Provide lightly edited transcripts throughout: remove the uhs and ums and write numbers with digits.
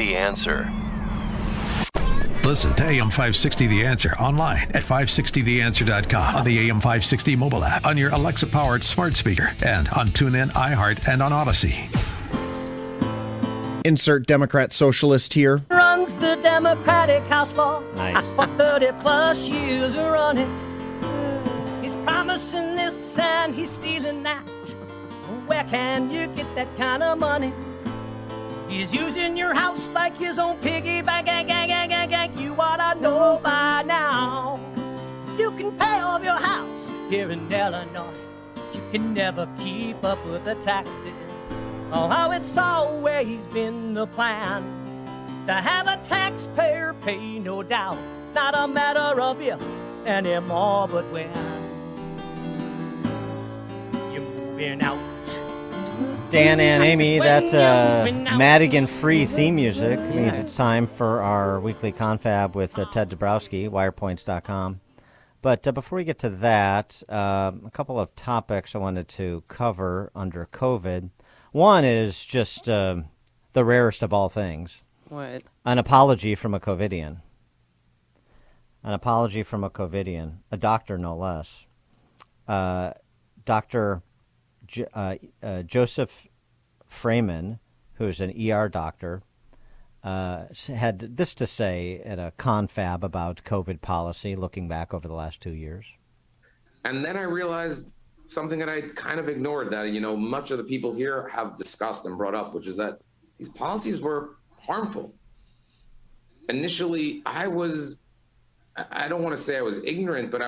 The Answer. Listen to AM 560 The Answer online at 560theanswer.com, on the AM 560 mobile app, on your Alexa-powered smart speaker, and on TuneIn, iHeart, and on Odyssey. Insert Democrat socialist here. Runs the Democratic House floor. Nice. For 30 plus years running. He's promising this and he's stealing that. Where can you get that kind of money? He's using your house like his own piggy bank. You ought to know by now. You can pay off your house here in Illinois, but you can never keep up with the taxes. Oh, how it's always been the plan to have a taxpayer pay, no doubt. Not a matter of if anymore, but when. You're moving out. Dan and Amy, that's Madigan-free theme music. It means it's time for our weekly confab with Ted Dabrowski, wirepoints.com. But before we get to that, a couple of topics I wanted to cover under COVID. One is just the rarest of all things. What? An apology from a COVIDian. An apology from a COVIDian, a doctor no less. Dr. Joseph Freeman, who is an ER doctor, had this to say at a confab about COVID policy looking back over the last 2 years. And then I realized something that I kind of ignored, that, much of the people here have discussed and brought up, which is that these policies were harmful. Initially, I don't want to say I was ignorant, but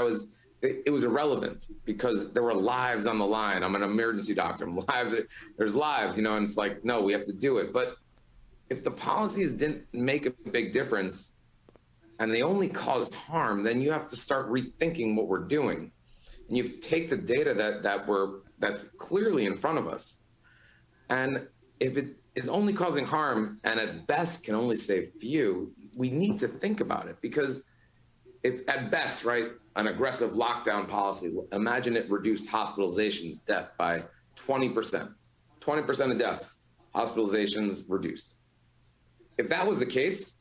it was irrelevant because there were lives on the line. I'm an emergency doctor. There's lives, and it's like, no, we have to do it. But if the policies didn't make a big difference and they only caused harm, then you have to start rethinking what we're doing. And you have to take the data that's clearly in front of us. And if it is only causing harm and at best can only save few, we need to think about it, because if at best, right, an aggressive lockdown policy, imagine it reduced hospitalizations, death by 20%. 20% of deaths, hospitalizations reduced. If that was the case,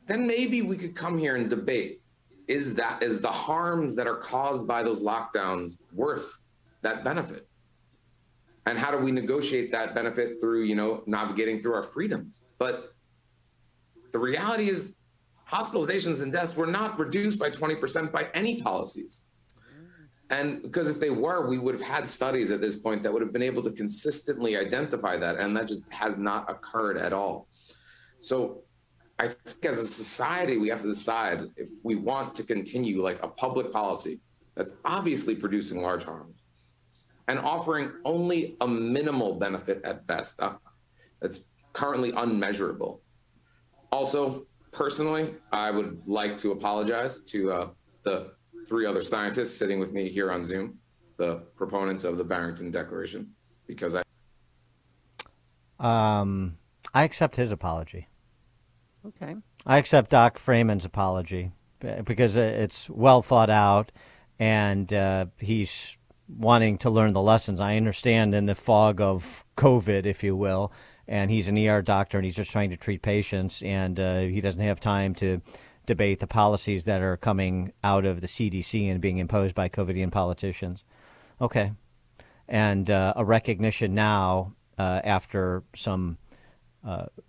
then maybe we could come here and debate, is the harms that are caused by those lockdowns worth that benefit? And how do we negotiate that benefit through, navigating through our freedoms? But the reality is, hospitalizations and deaths were not reduced by 20% by any policies. And because if they were, we would have had studies at this point that would have been able to consistently identify that. And that just has not occurred at all. So I think as a society, we have to decide if we want to continue like a public policy that's obviously producing large harms and offering only a minimal benefit at best. That's currently unmeasurable. Also, personally, I would like to apologize to the 3 other scientists sitting with me here on Zoom, the proponents of the Barrington Declaration, because I accept his apology. Okay. I accept Doc Freeman's apology because it's well thought out, and he's wanting to learn the lessons. I understand in the fog of COVID, if you will, and he's an ER doctor and he's just trying to treat patients, and he doesn't have time to debate the policies that are coming out of the CDC and being imposed by COVIDian politicians. Okay. And a recognition now, after some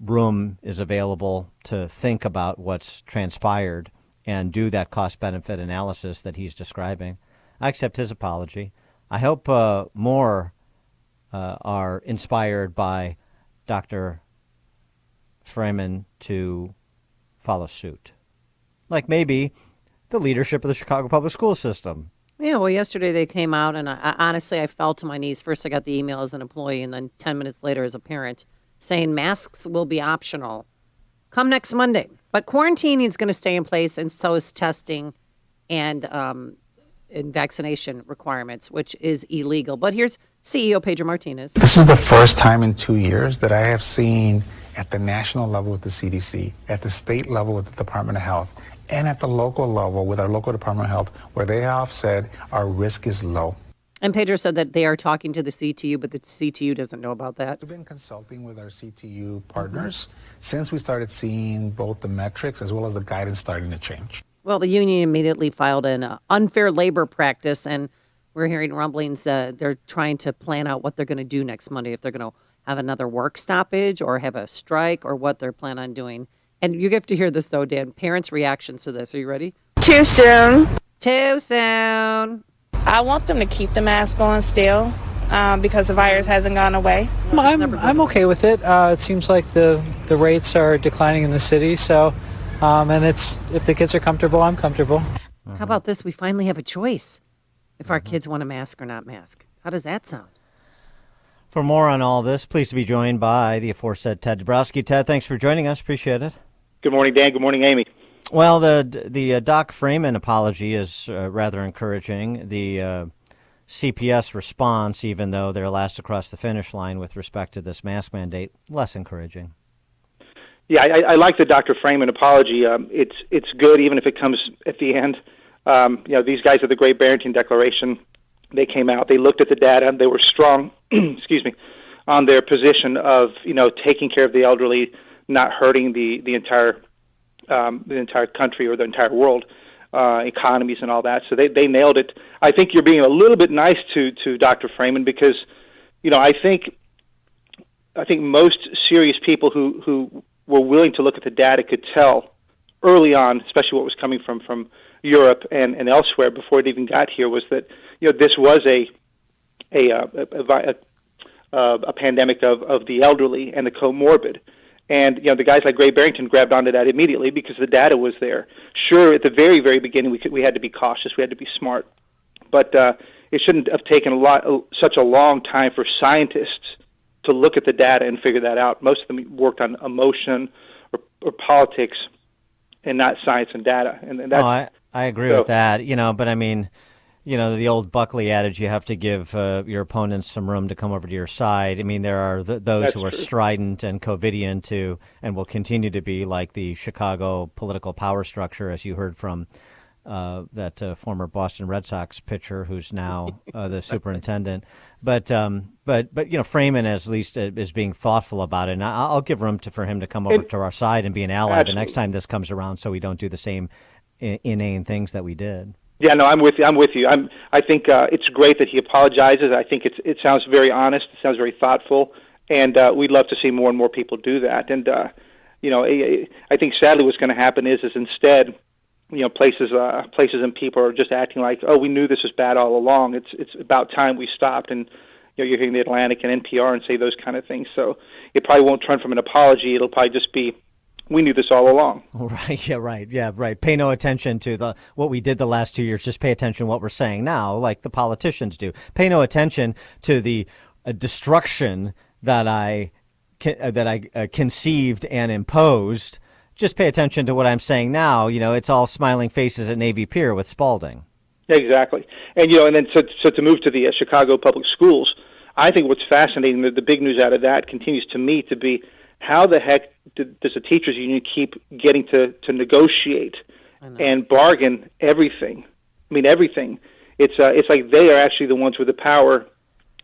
room is available to think about what's transpired and do that cost-benefit analysis that he's describing. I accept his apology. I hope more are inspired by Dr. Freeman to follow suit. Like maybe the leadership of the Chicago public school system. Yeah, well, yesterday they came out, and honestly, I fell to my knees. First, I got the email as an employee, and then 10 minutes later as a parent, saying masks will be optional come next Monday. But quarantining is going to stay in place, and so is testing and vaccination requirements, which is illegal. But here's CEO Pedro Martinez. This is the first time in 2 years that I have seen at the national level with the CDC, at the state level with the Department of Health, and at the local level with our local Department of Health, where they have said our risk is low. And Pedro said that they are talking to the CTU, but the CTU doesn't know about that. We've been consulting with our CTU partners since we started seeing both the metrics as well as the guidance starting to change. Well, the union immediately filed an unfair labor practice, and we're hearing rumblings they're trying to plan out what they're going to do next Monday, if they're going to have another work stoppage or have a strike or what they're planning on doing. And you have to hear this, though, Dan. Parents' reactions to this. Are you ready? Too soon. Too soon. I want them to keep the mask on still because the virus hasn't gone away. I'm okay with it. It seems like the rates are declining in the city, so and it's if the kids are comfortable, I'm comfortable. How about this? We finally have a choice if our kids want a mask or not mask. How does that sound? For more on all this, pleased to be joined by the aforesaid Ted Dabrowski. Ted, thanks for joining us. Appreciate it. Good morning, Dan. Good morning, Amy. Well, the Doc Freeman apology is rather encouraging. The CPS response, even though they're last across the finish line with respect to this mask mandate, less encouraging. Yeah, I like the Dr. Freeman apology. It's good, even if it comes at the end. These guys at the Great Barrington Declaration, they came out, they looked at the data, and they were strong, excuse me, on their position of taking care of the elderly, not hurting the entire country or the entire world, economies and all that. So they nailed it. I think you're being a little bit nice to Dr. Freeman because, I think most serious people who were willing to look at the data could tell early on, especially what was coming from Europe and elsewhere before it even got here, was that this was a pandemic of the elderly and the comorbid. And the guys like Great Barrington grabbed onto that immediately because the data was there. Sure, at the very, very beginning, we had to be cautious, we had to be smart, but it shouldn't have taken such a long time for scientists to look at the data and figure that out. Most of them worked on emotion or politics, and not science and data. And that's, I agree with that. But I mean, the old Buckley adage, you have to give your opponents some room to come over to your side. I mean, there are those who are strident and COVIDian and will continue to be, like the Chicago political power structure, as you heard from that former Boston Red Sox pitcher who's now the superintendent. But Freeman at least is being thoughtful about it. And I'll give room for him to come over to our side and be an ally the next time this comes around, so we don't do the same inane things that we did. Yeah, no, I'm with you. I think it's great that he apologizes. I think it sounds very honest. It sounds very thoughtful, and we'd love to see more and more people do that. And I think sadly what's going to happen is instead, places and people are just acting like, oh, we knew this was bad all along. It's about time we stopped. And you're hearing the Atlantic and NPR and say those kind of things. So it probably won't turn from an apology. It'll probably just be, we knew this all along. Right. Yeah. Right. Yeah. Right. Pay no attention to what we did the last 2 years. Just pay attention to what we're saying now, like the politicians do. Pay no attention to the destruction that I conceived and imposed. Just pay attention to what I'm saying now. It's all smiling faces at Navy Pier with Spalding. Exactly. And and then so to move to the Chicago public schools, I think what's fascinating, the big news out of that continues to me to be, how the heck does the teachers union keep getting to negotiate and bargain everything? I mean, everything. It's like they are actually the ones with the power,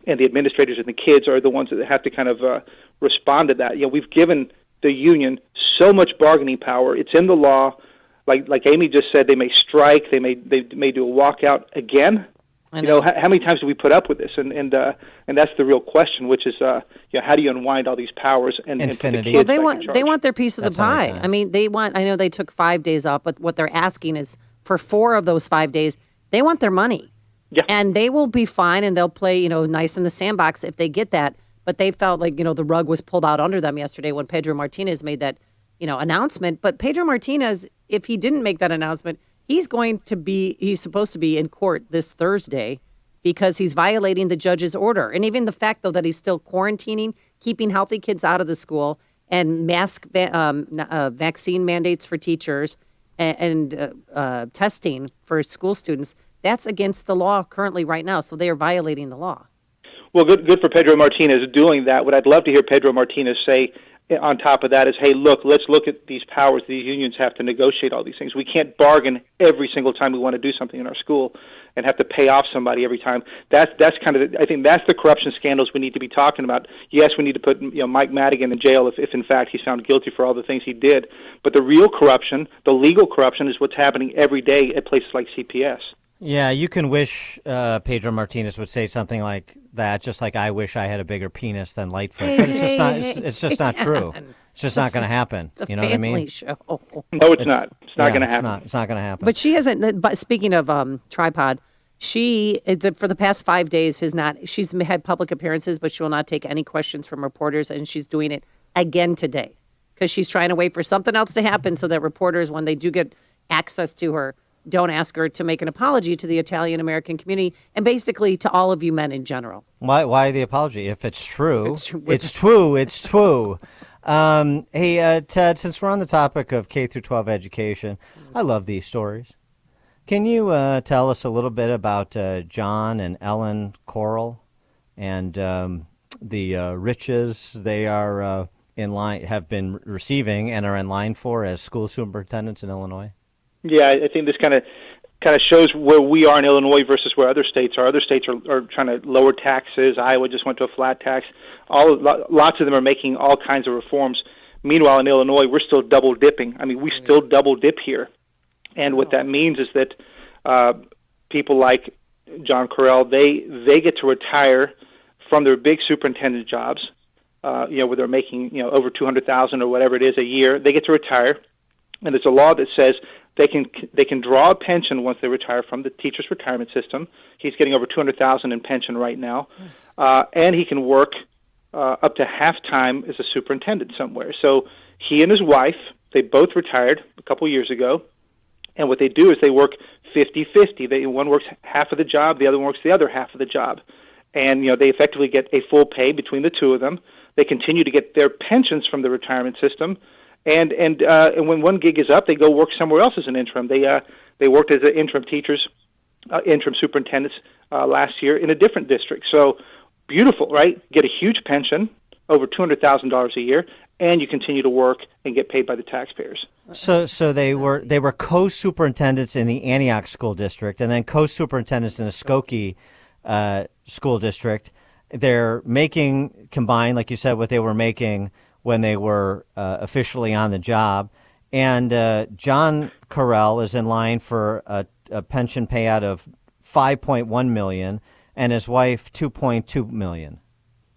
and the administrators and the kids are the ones that have to kind of respond to that. We've given the union so much bargaining power. It's in the law. Like Amy just said, they may strike, they may do a walkout again. How many times do we put up with this? And that's the real question, which is how do you unwind all these powers and Infinity. put the Well, kids they want their piece of the pie. anytime. I mean, I know they took 5 days off, but what they're asking is for 4 of those 5 days, they want their money. Yeah. And they will be fine, and they'll play, nice in the sandbox if they get that. But they felt like, the rug was pulled out under them yesterday when Pedro Martinez made that, announcement. But Pedro Martinez, if he didn't make that announcement, he's supposed to be in court this Thursday because he's violating the judge's order. And even the fact, though, that he's still quarantining, keeping healthy kids out of the school, and vaccine mandates for teachers and testing for school students, that's against the law currently right now. So they are violating the law. Well, good for Pedro Martinez doing that. What I'd love to hear Pedro Martinez say on top of that is, hey, look, let's look at these powers these unions have to negotiate all these things. We can't bargain every single time we want to do something in our school and have to pay off somebody every time. That's kind of, I think that's the corruption scandals we need to be talking about. Yes, we need to put Mike Madigan in jail if in fact he's found guilty for all the things he did. But the real corruption, the legal corruption, is what's happening every day at places like CPS. Yeah, you can wish Pedro Martinez would say something like that, just like I wish I had a bigger penis than Lightfoot. But it's just not true. It's just not going to happen. It's a you know what I mean? family show. No, it's not. It's not going to happen. It's not going to happen. But she hasn't. But speaking of tripod, she for the past 5 days has not. She's had public appearances, but she will not take any questions from reporters, and she's doing it again today because she's trying to wait for something else to happen so that reporters, when they do get access to her, don't ask her to make an apology to the Italian-American community and basically to all of you men in general. Why the apology? If it's true, It's true. it's true. It's true. Hey, Ted, since we're on the topic of K through 12 education, I love these stories. Can you tell us a little bit about John and Ellen Coral and the riches they are in line, have been receiving and are in line for as school superintendents in Illinois? Yeah, I think this kind of shows where we are in Illinois versus where other states are. Other states are trying to lower taxes. Iowa just went to a flat tax. Lots of them are making all kinds of reforms. Meanwhile, in Illinois, we're still double dipping. I mean, we still double dip here. And what that means is that people like John Correll, they get to retire from their big superintendent jobs, where they're making over $200,000 or whatever it is a year. They get to retire, and there's a law that says they can draw a pension once they retire from the teacher's retirement system. He's getting over $200,000 in pension right now, and he can work up to half-time as a superintendent somewhere. So he and his wife, they both retired a couple years ago, and what they do is they work 50-50. One works half of the job, the other one works the other half of the job, and they effectively get a full pay between the two of them. They continue to get their pensions from the retirement system. And when one gig is up, they go work somewhere else as an interim. They worked as an interim teachers, interim superintendents last year in a different district. So beautiful, right? Get a huge pension, over $200,000 a year, and you continue to work and get paid by the taxpayers. So they were co-superintendents in the Antioch School District and then co-superintendents in the Skokie School District. They're making combined, like you said, what they were making when they were officially on the job. And John Correll is in line for a pension payout of $5.1 million and his wife $2.2 million.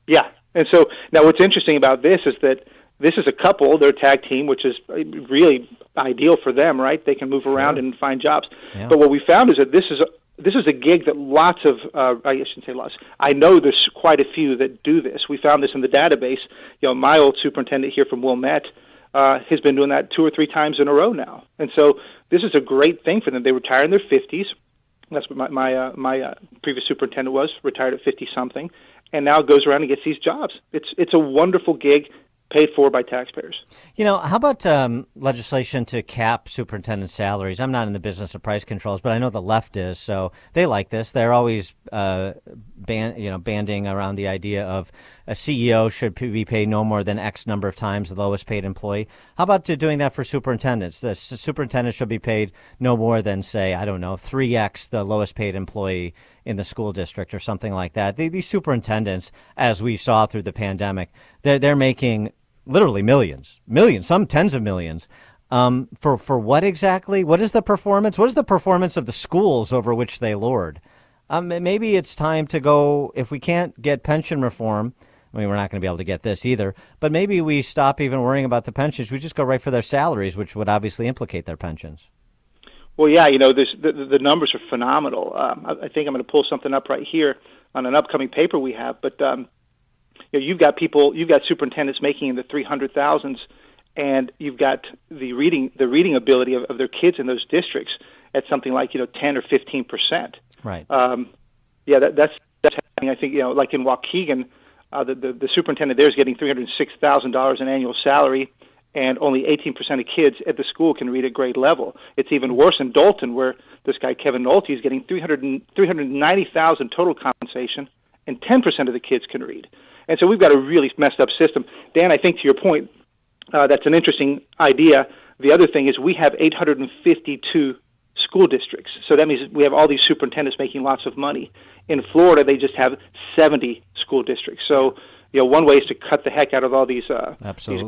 Yeah. And so now what's interesting about this is that this is a couple, they're a tag team, which is really ideal for them, right? They can move around and find jobs. Yeah. But what we found is that this is a gig that lots of, I shouldn't say lots, I know there's quite a few that do this. We found this in the database. My old superintendent here from Wilmette has been doing that 2 or 3 times in a row now. And so this is a great thing for them. They retire in their 50s. That's what my previous superintendent was, retired at 50-something, and now goes around and gets these jobs. It's a wonderful gig, paid for by taxpayers. How about legislation to cap superintendent salaries? I'm not in the business of price controls, but I know the left is, so they like this. They're always banding around the idea of a CEO should be paid no more than X number of times the lowest paid employee. How about doing that for superintendents? The superintendent should be paid no more than, say, 3X the lowest paid employee in the school district or something like that. These superintendents, as we saw through the pandemic, they're making literally millions, some tens of millions. For what exactly? What is the performance? What is the performance of the schools over which they lord? Maybe it's time to go, if we can't get pension reform, we're not going to be able to get this either, but maybe we stop even worrying about the pensions. We just go right for their salaries, which would obviously implicate their pensions. Well, yeah, the numbers are phenomenal. I think I'm going to pull something up right here on an upcoming paper we have, but you've got superintendents making in the 300,000s, and you've got the reading ability of their kids in those districts at something like 10 or 15%. Right. That's happening. I think like in Waukegan, the superintendent there is getting $306,000 in annual salary, and only 18% of kids at the school can read at grade level. It's even worse in Dalton, where this guy Kevin Nolte is getting $390,000 total compensation, and 10% of the kids can read. And so we've got a really messed up system. Dan, I think to your point, that's an interesting idea. The other thing is we have 852 school districts. So that means we have all these superintendents making lots of money. In Florida, they just have 70 school districts. So, one way is to cut the heck out of all these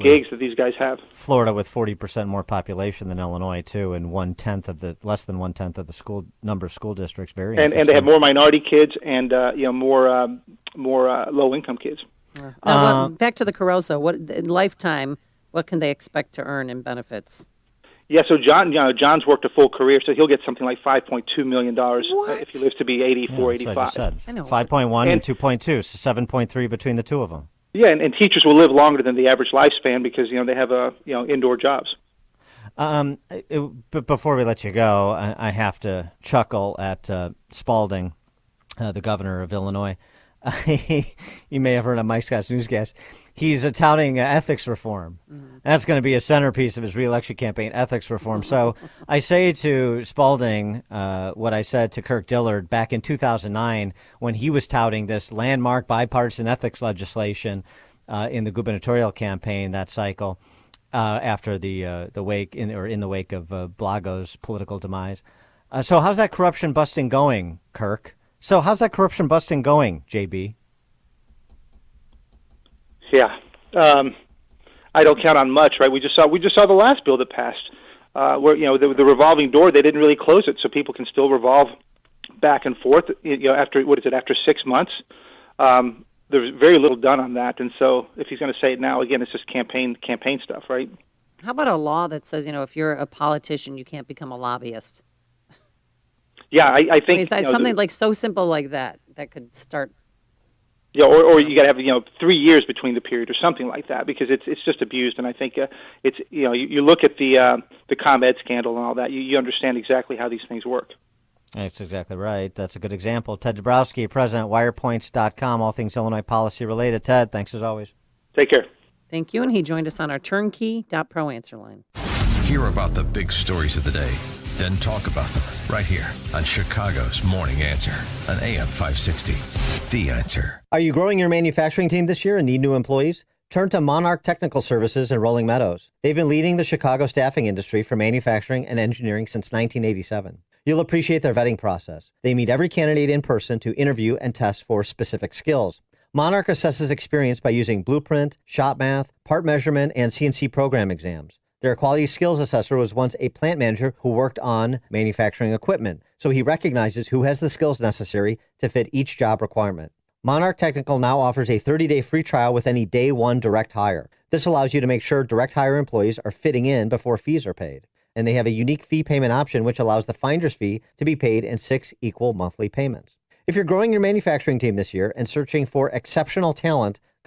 gigs that these guys have. Florida with 40% more population than Illinois, too, and less than 1/10 of the number of school districts. And they have more minority kids and more low-income kids. Back to the Caroso. In lifetime, what can they expect to earn in benefits? Yeah, so John's worked a full career, so he'll get something like $5.2 million if he lives to be 84, 85. I just said. 5.1 and 2.2, so 7.3 between the two of them. Yeah, and teachers will live longer than the average lifespan because they have indoor jobs. But before we let you go, I have to chuckle at Spalding, the governor of Illinois. You may have heard on Mike Scott's newscast. He's touting ethics reform. Mm-hmm. That's going to be a centerpiece of his reelection campaign, ethics reform. So I say to Spalding what I said to Kirk Dillard back in 2009 when he was touting this landmark bipartisan ethics legislation in the gubernatorial campaign that cycle after in the wake of Blago's political demise. So how's that corruption busting going, Kirk? So how's that corruption busting going, JB? Yeah, I don't count on much, right? We just saw the last bill that passed, where the revolving door, they didn't really close it, so people can still revolve back and forth. After 6 months, there's very little done on that, and so if he's going to say it now, again, it's just campaign stuff, right? How about a law that says if you're a politician, you can't become a lobbyist? Yeah, I think something like so simple like that could start. Yeah, or you got to have 3 years between the period or something like that because it's just abused, and I think it's you look at the ComEd scandal and all that, you understand exactly how these things work. That's exactly right. That's a good example. Ted Dabrowski, President, Wirepoints.com, all things Illinois policy related. Ted, thanks as always. Take care. Thank you, and he joined us on our turnkey.pro answer line. Hear about the big stories of the day, then talk about them right here on Chicago's Morning Answer on AM 560. The Answer. Are you growing your manufacturing team this year and need new employees? Turn to Monarch Technical Services in Rolling Meadows. They've been leading the Chicago staffing industry for manufacturing and engineering since 1987. You'll appreciate their vetting process. They meet every candidate in person to interview and test for specific skills. Monarch assesses experience by using blueprint, shop math, part measurement, and CNC program exams. Their quality skills assessor was once a plant manager who worked on manufacturing equipment, so he recognizes who has the skills necessary to fit each job requirement. Monarch Technical now offers a 30-day free trial with any day one direct hire. This allows you to make sure direct hire employees are fitting in before fees are paid. And they have a unique fee payment option which allows the finder's fee to be paid in 6 equal monthly payments. If you're growing your manufacturing team this year and searching for exceptional talent,